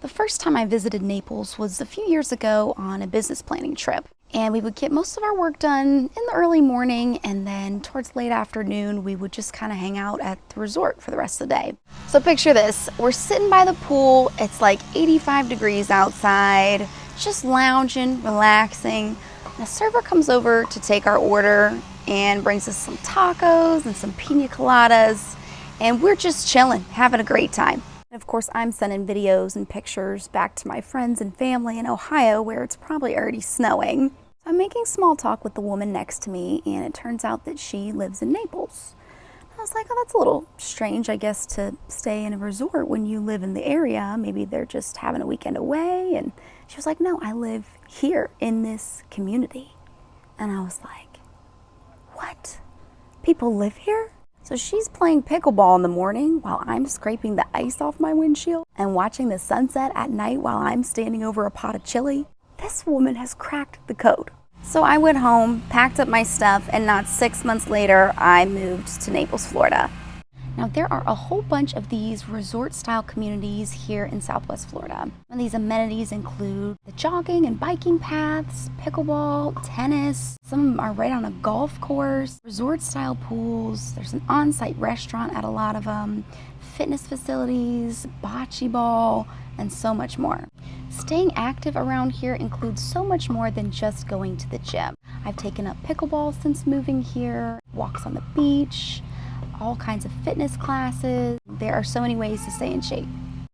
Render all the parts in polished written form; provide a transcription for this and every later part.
The first time I visited Naples was a few years ago on a business planning trip. And we would get most of our work done in the early morning, and then towards late afternoon, we would just kind of hang out at the resort for the rest of the day. So picture this, we're sitting by the pool, it's like 85 degrees outside, just lounging, relaxing. And a server comes over to take our order and brings us some tacos and some pina coladas, and we're just chilling, having a great time. Of course, I'm sending videos and pictures back to my friends and family in Ohio where it's probably already snowing. I'm making small talk with the woman next to me, and it turns out that she lives in Naples. I was like, oh, that's a little strange, I guess, to stay in a resort when you live in the area. Maybe they're just having a weekend away. And she was like, no, I live here in this community. And I was like, what? People live here? So she's playing pickleball in the morning while I'm scraping the ice off my windshield and watching the sunset at night while I'm standing over a pot of chili. This woman has cracked the code. So I went home, packed up my stuff, and not 6 months later, I moved to Naples, Florida. Now, there are a whole bunch of these resort-style communities here in Southwest Florida. And these amenities include the jogging and biking paths, pickleball, tennis. Some of them are right on a golf course, resort-style pools. There's an on-site restaurant at a lot of them, fitness facilities, bocce ball, and so much more. Staying active around here includes so much more than just going to the gym. I've taken up pickleball since moving here, walks on the beach, all kinds of fitness classes. There are so many ways to stay in shape.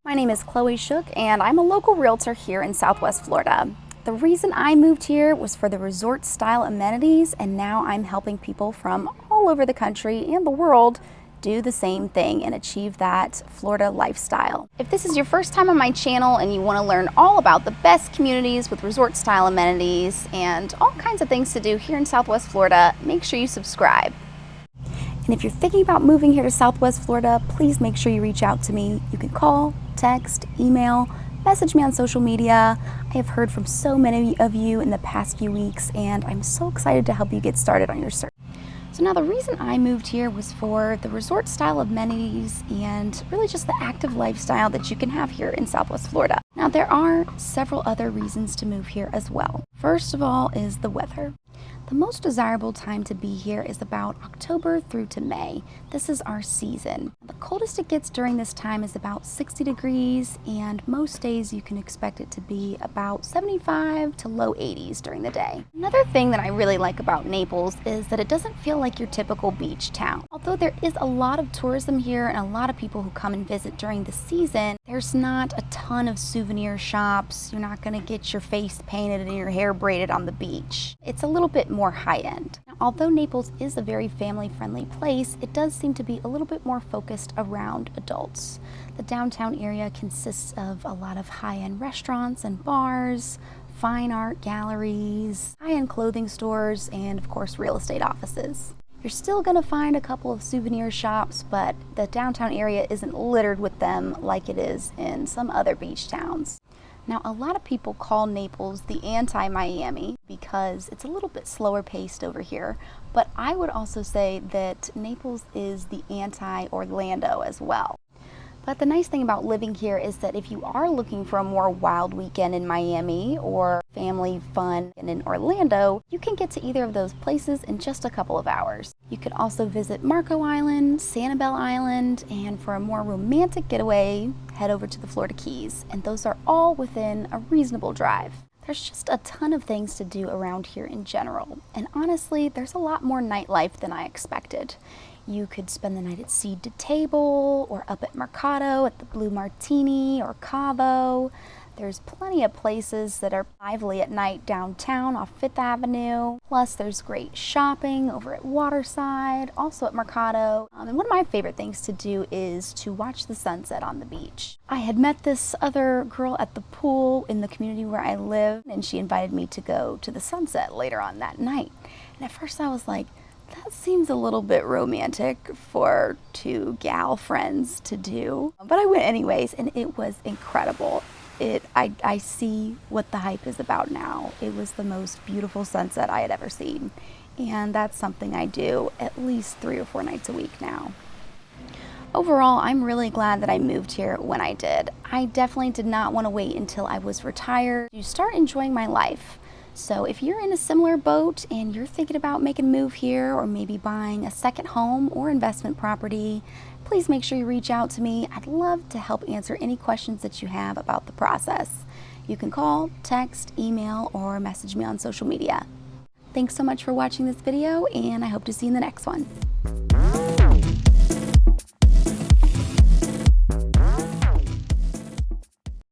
My name is Chloe Shook, and I'm a local realtor here in Southwest Florida. The reason I moved here was for the resort-style amenities, and now I'm helping people from all over the country and the world do the same thing and achieve that Florida lifestyle. If this is your first time on my channel and you want to learn all about the best communities with resort-style amenities and all kinds of things to do here in Southwest Florida, make sure you subscribe. And if you're thinking about moving here to Southwest Florida, please make sure you reach out to me. You can call, text, email, message me on social media. I have heard from so many of you in the past few weeks, and I'm so excited to help you get started on your search. So now the reason I moved here was for the resort style amenities and really just the active lifestyle that you can have here in Southwest Florida. Now there are several other reasons to move here as well. First of all is the weather. The most desirable time to be here is about October through to May. This is our season. The coldest it gets during this time is about 60 degrees, and most days you can expect it to be about 75 to low 80s during the day. Another thing that I really like about Naples is that it doesn't feel like your typical beach town. Although there is a lot of tourism here and a lot of people who come and visit during the season, there's not a ton of souvenir shops. You're not going to get your face painted and your hair braided on the beach. It's a little bit more high-end. Now, although Naples is a very family-friendly place, it does seem to be a little bit more focused around adults. The downtown area consists of a lot of high-end restaurants and bars, fine art galleries, high-end clothing stores, and of course real estate offices. You're still going to find a couple of souvenir shops, but the downtown area isn't littered with them like it is in some other beach towns. Now, a lot of people call Naples the anti-Miami because it's a little bit slower paced over here, but I would also say that Naples is the anti-Orlando as well. But the nice thing about living here is that if you are looking for a more wild weekend in Miami or family fun in Orlando, you can get to either of those places in just a couple of hours. You could also visit Marco Island, Sanibel Island, and for a more romantic getaway, head over to the Florida Keys, and those are all within a reasonable drive. There's just a ton of things to do around here in general, and honestly, there's a lot more nightlife than I expected. You could spend the night at Seed to Table, or up at Mercado at the Blue Martini or Cavo. There's plenty of places that are lively at night downtown off Fifth Avenue. Plus, there's great shopping over at Waterside, also at Mercado. And one of my favorite things to do is to watch the sunset on the beach. I had met this other girl at the pool in the community where I live, and she invited me to go to the sunset later on that night. And at first I was like, that seems a little bit romantic for two gal friends to do. But I went anyways, and it was incredible. I see what the hype is about now. It was the most beautiful sunset I had ever seen. And that's something I do at least 3 or 4 nights a week now. Overall, I'm really glad that I moved here when I did. I definitely did not want to wait until I was retired to start enjoying my life. So if you're in a similar boat and you're thinking about making a move here or maybe buying a second home or investment property, please make sure you reach out to me. I'd love to help answer any questions that you have about the process. You can call, text, email, or message me on social media. Thanks so much for watching this video, and I hope to see you in the next one.